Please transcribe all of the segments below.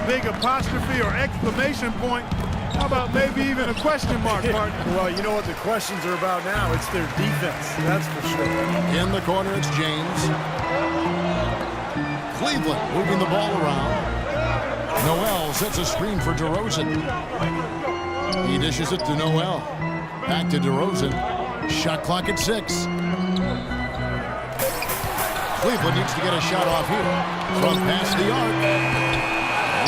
big apostrophe or exclamation point. How about maybe even a question mark, partner? Well, you know what the questions are about now? It's their defense, that's for sure. In the corner, it's James. Cleveland moving the ball around. Noel sets a screen for DeRozan. He dishes it to Noel. Back to DeRozan. Shot clock at 6. Cleveland needs to get a shot off here. From past the arc.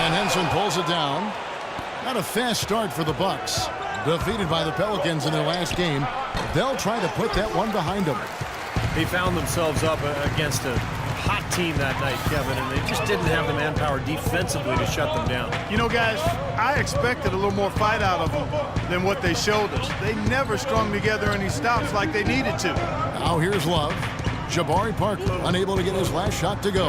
And Henson pulls it down. Not a fast start for the Bucks. Defeated by the Pelicans in their last game. They'll try to put that one behind them. They found themselves up against a hot team that night, Kevin, and they just didn't have the manpower defensively to shut them down. You know, guys, I expected a little more fight out of them than what they showed us. They never strung together any stops like they needed to. Now here's Love. Jabari Parker unable to get his last shot to go.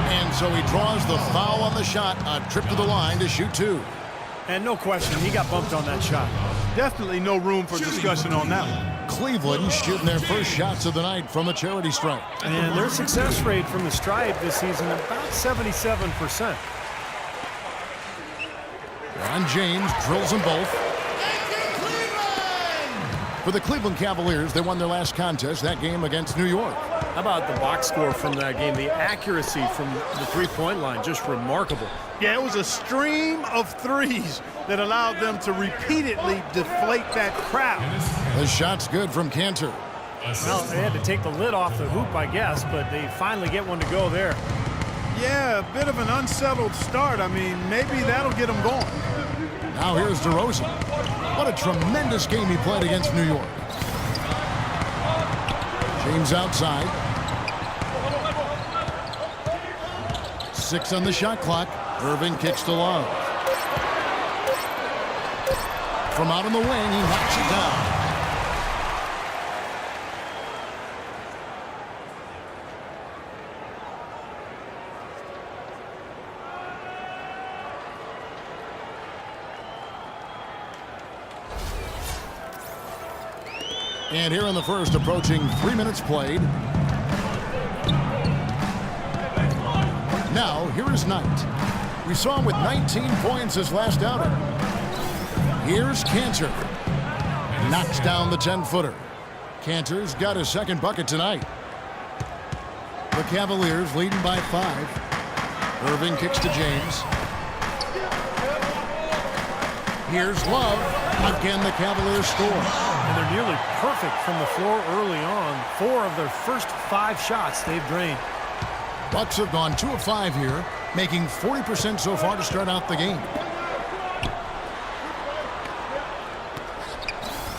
And so he draws the foul on the shot. A trip to the line to shoot 2. And no question, he got bumped on that shot. Definitely no room for discussion on that one. Cleveland shooting their first shots of the night from a charity stripe. And their success rate from the stripe this season about 77%. Ron James drills them both. For the Cleveland Cavaliers, they won their last contest, that game against New York. How about the box score from that game? The accuracy from the three-point line, just remarkable. Yeah, it was a stream of threes that allowed them to repeatedly deflate that crowd. The shot's good from Cantor. Well, they had to take the lid off the hoop, I guess, but they finally get one to go there. Yeah, a bit of an unsettled start. I mean, maybe that'll get them going. Now here's DeRozan. What a tremendous game he played against New York. James outside. 6 on the shot clock. Irving kicks to Love. From out on the wing, he knocks it down. And here in the first, approaching 3 minutes played. Now, here is Knight. We saw him with 19 points his last outing. Here's Cantor. Knocks down the 10-footer. Cantor's got his second bucket tonight. The Cavaliers leading by 5. Irving kicks to James. Here's Love. Again, the Cavaliers score. And they're nearly perfect from the floor early on. 4 of their first 5 shots they've drained. Bucks have gone 2 of 5 here, making 40% so far to start out the game.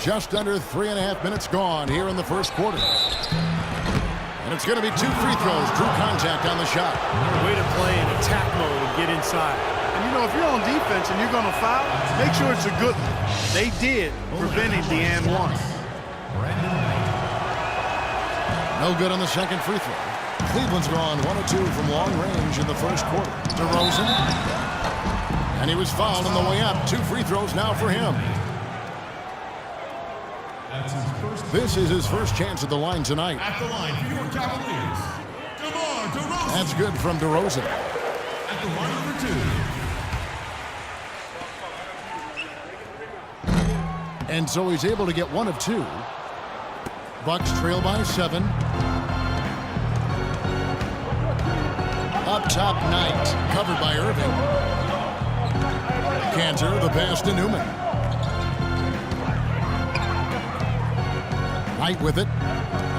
Just under 3.5 minutes gone here in the first quarter. And it's going to be 2 free throws. Drew contact on the shot. Way to play in attack mode and get inside. And you know, if you're on defense and you're going to foul, make sure it's a good one. They did, preventing the and one. No good on the second free throw. Cleveland's gone 1 of 2 from long range in the first quarter. DeRozan. And he was fouled on the way up. 2 free throws now for him. This is his first chance at the line tonight. At the line for your Cavaliers, DeRozan. That's good from DeRozan. At the line for 2. And so he's able to get 1 of 2. Bucks trail by 7. Up top, Knight, covered by Irving. Cantor, the pass to Newman. Knight with it,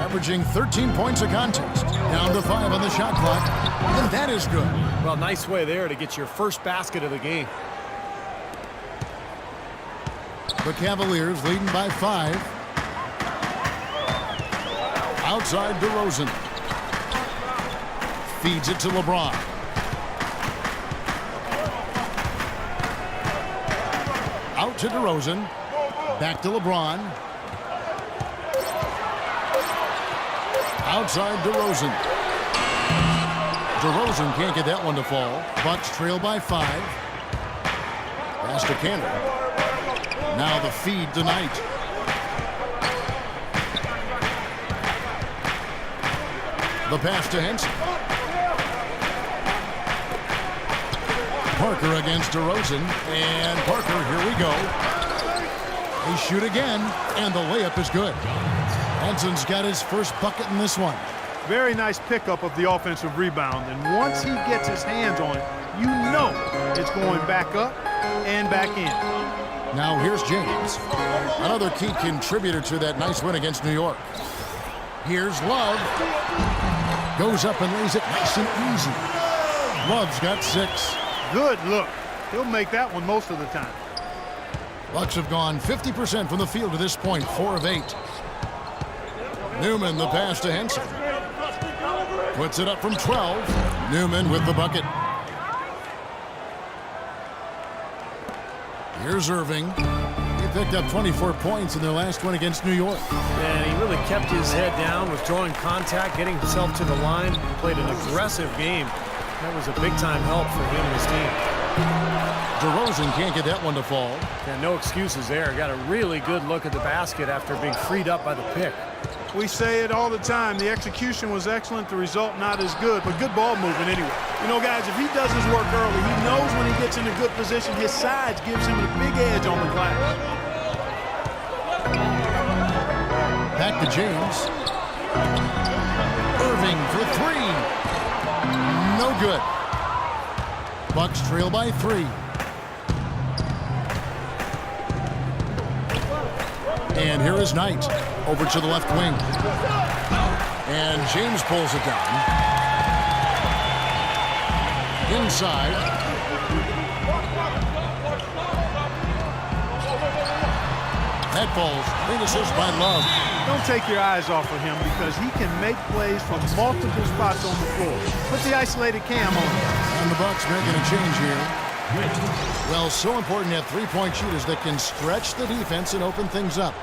averaging 13 points a contest. Down to 5 on the shot clock, and that is good. Well, nice way there to get your first basket of the game. The Cavaliers leading by 5. Outside DeRozan. Feeds it to LeBron. Out to DeRozan. Back to LeBron. Outside DeRozan. DeRozan can't get that one to fall. Bucks trail by 5. Pass to Cantor. Now the feed to Knight. The pass to Henson. Parker against DeRozan. And Parker, here we go. They shoot again, and the layup is good. Henson's got his first bucket in this one. Very nice pickup of the offensive rebound. And once he gets his hands on it, you know it's going back up and back in. Now here's James. Another key contributor to that nice win against New York. Here's Love. Goes up and lays it nice and easy. Love's got 6. Good look. He'll make that one most of the time. Bucks have gone 50% from the field to this point, 4 of 8. Newman, the pass to Henson. Puts it up from 12. Newman with the bucket. Here's Irving. He picked up 24 points in their last one against New York. And he really kept his head down, withdrawing contact, getting himself to the line, played an aggressive game. That was a big-time help for him and his team. DeRozan can't get that one to fall. Yeah, no excuses there. Got a really good look at the basket after being freed up by the pick. We say it all the time. The execution was excellent. The result not as good, but good ball movement anyway. You know, guys, if he does his work early, he knows when he gets in a good position, his size gives him a big edge on the glass. Back to James. Irving for 3. No good. Bucks trail by 3. And here is Knight over to the left wing. And James pulls it down. Inside. That falls. Big assist by Love. Don't take your eyes off of him because he can make plays from multiple spots on the floor. Put the isolated cam on him. And the Bucks making a change here. Well, so important to have three-point shooters that can stretch the defense and open things up.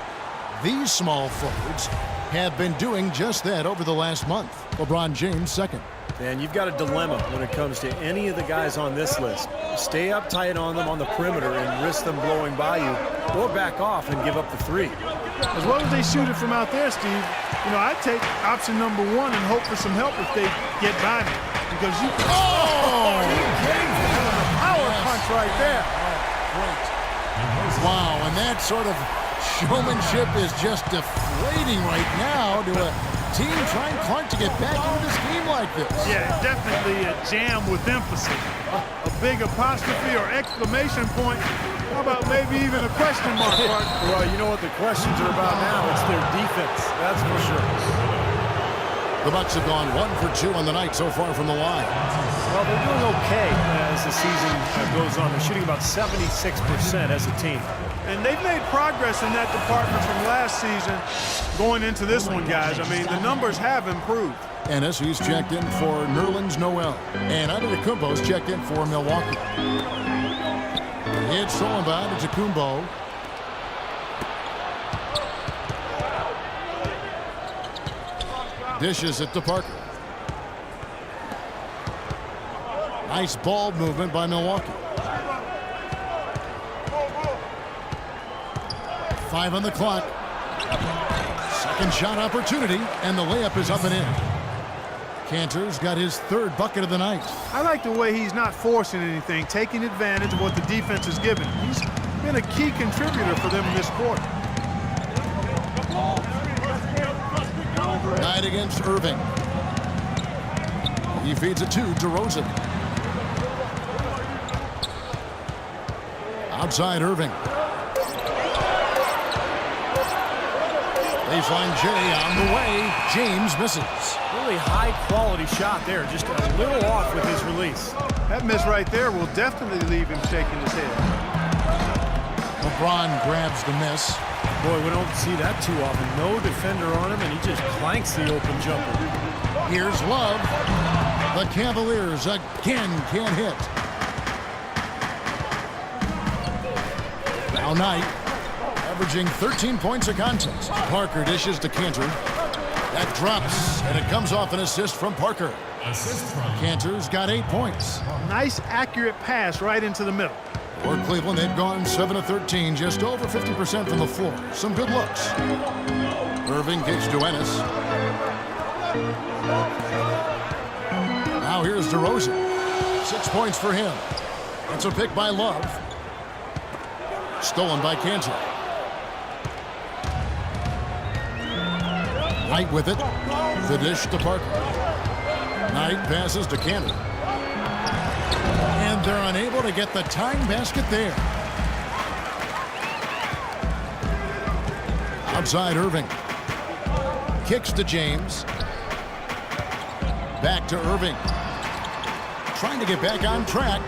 These small forwards have been doing just that over the last month. LeBron James second. And you've got a dilemma when it comes to any of the guys on this list. Stay uptight on them on the perimeter and risk them blowing by you, or back off and give up the 3. As well as they shoot it from out there, Steve, you know, I'd take option number 1 and hope for some help if they get by me. Because you... Oh! Power punch right there. Wow, and that sort of showmanship is just deflating right now to a team trying Clark to get back into this game like this. Yeah, definitely a jam with emphasis. A big apostrophe or exclamation point. How about maybe even a question mark, Clark? Well, you know what the questions are about now. It's their defense, that's for sure. The Bucks have gone 1 for 2 on the night so far from the line. Well, they're doing okay as the season goes on. They're shooting about 76% as a team. And they've made progress in that department from last season going into this one, guys. I mean, the numbers have improved. Ennis, he's checked in for Nerlens Noel. And Antetokounmpo's checked in for Milwaukee. It's Solomon to Kumbo. Dishes it to Parker. Nice ball movement by Milwaukee. 5 on the clock. Second shot opportunity, and the layup is up and in. Cantor's got his 3rd bucket of the night. I like the way he's not forcing anything, taking advantage of what the defense is giving. He's been a key contributor for them in this quarter. Knight against Irving. He feeds it to DeRozan. Outside Irving. Baseline J on the way. James misses. Really high-quality shot there, just a little off with his release. That miss right there will definitely leave him shaking his head. LeBron grabs the miss. Boy, we don't see that too often. No defender on him, and he just clanks the open jumper. Here's Love. The Cavaliers again can't hit. Now Knight, averaging 13 points a contest. Parker dishes to Cantor. That drops, and it comes off an assist from Parker. Assist from Cantor's got 8 points. Nice, accurate pass right into the middle. For Cleveland, they've gone 7 of 13, just over 50% from the floor. Some good looks. Irving kicks to Ennis. Now here's DeRozan. 6 points for him. It's a pick by Love. Stolen by Cantor. Knight with it. The dish to Parker. Knight passes to Cantor. And they're unable to get the tying basket there. Outside Irving. Kicks to James. Back to Irving. Trying to get back on track.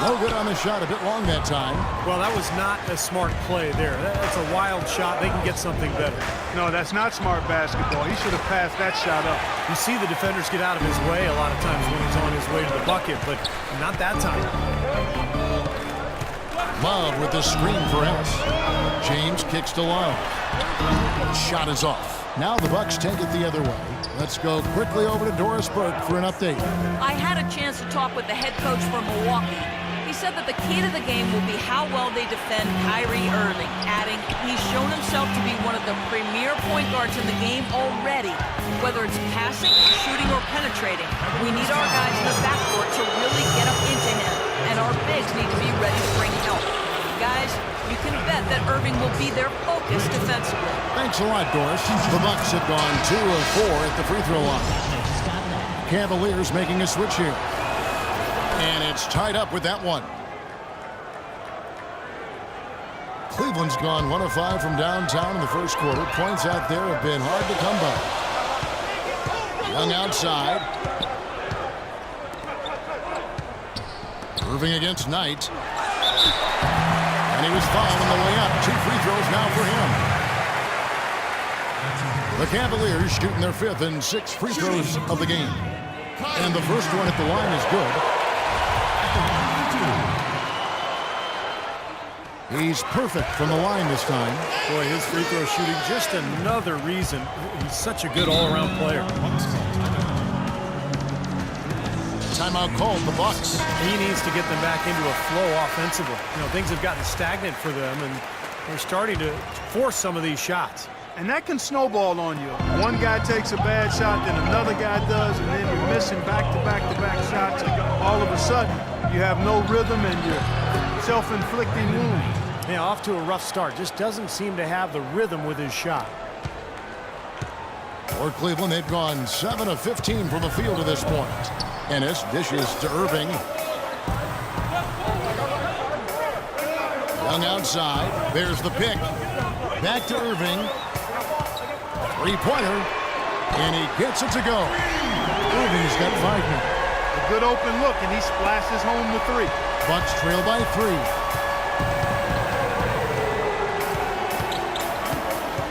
No good on the shot. A bit long that time. Well, that was not a smart play there. That's a wild shot. They can get something better. No, that's not smart basketball. He should have passed that shot up. You see the defenders get out of his way a lot of times when he's on his way to the bucket, but not that time. Love with the screen for S. James kicks to Love. Shot is off. Now the Bucks take it the other way. Let's go quickly over to Doris Burke for an update. I had a chance to talk with the head coach from Milwaukee. He said that the key to the game will be how well they defend Kyrie Irving, adding, he's shown himself to be one of the premier point guards in the game already. Whether it's passing, shooting, or penetrating, we need our guys in the backcourt to really get up into him, and our bigs need to be ready to bring help. Guys, you can bet that Irving will be their focus defensively. Thanks a lot, Doris. The Bucks have gone 2 of 4 at the free throw line. Cavaliers making a switch here. And it's tied up with that one. Cleveland's gone 1 of 5 from downtown in the first quarter. Points out there have been hard to come by. Young outside. Irving against Knight. And he was fouled on the way up. 2 free throws now for him. The Cavaliers shooting their 5th and 6th free throws of the game. And the first one at the line is good. He's perfect from the line this time. Boy, his free throw shooting, just another reason he's such a good all-around player. Timeout called, the Bucks. He needs to get them back into a flow offensively. You know, things have gotten stagnant for them, and they're starting to force some of these shots. And that can snowball on you. One guy takes a bad shot, then another guy does, and then you're missing back-to-back-to-back shots. All of a sudden, you have no rhythm and you're self-inflicting wounds. Yeah, off to a rough start. Just doesn't seem to have the rhythm with his shot. For Cleveland, they've gone 7 of 15 from the field to this point. Ennis dishes to Irving. Young outside. There's the pick. Back to Irving. Three-pointer. And he gets it to go. Irving's got 5 now. A good open look, and he splashes home the 3. Bucks trail by 3.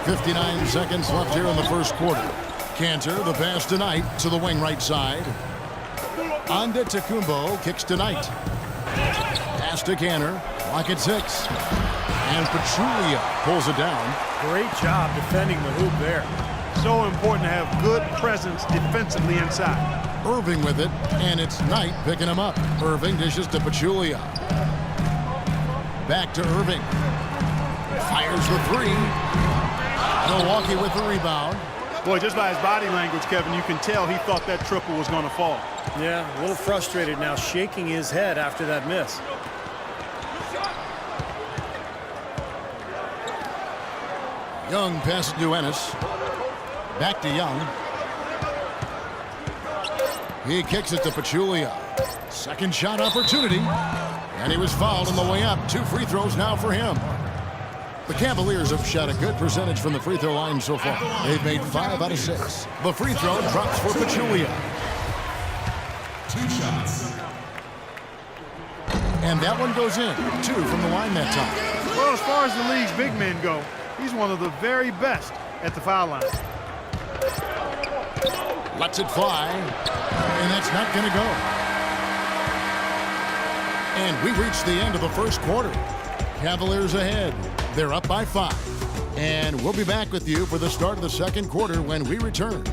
59 seconds left here in the first quarter. Cantor, the pass to Knight to the wing right side. Anda Tecumbo kicks to Knight. Pass to Cantor. Lock at 6. And Pachulia pulls it down. Great job defending the hoop there. So important to have good presence defensively inside. Irving with it, and it's Knight picking him up. Irving dishes to Pachulia. Back to Irving. Fires the 3. Milwaukee with the rebound. Boy, just by his body language, Kevin, you can tell he thought that triple was going to fall. Yeah, a little frustrated now, shaking his head after that miss. Young passes to Ennis. Back to Young. He kicks it to Pachulia. Second shot opportunity. And he was fouled on the way up. 2 free throws now for him. The Cavaliers have shot a good percentage from the free throw line so far. They've made 5 out of 6. The free throw drops for Pachulia. 2 shots. And that one goes in. 2 from the line that time. Well, as far as the league's big men go, he's one of the very best at the foul line. Lets it fly. And that's not going to go. And we reached the end of the first quarter. Cavaliers ahead. They're up by 5. And we'll be back with you for the start of the second quarter when we return.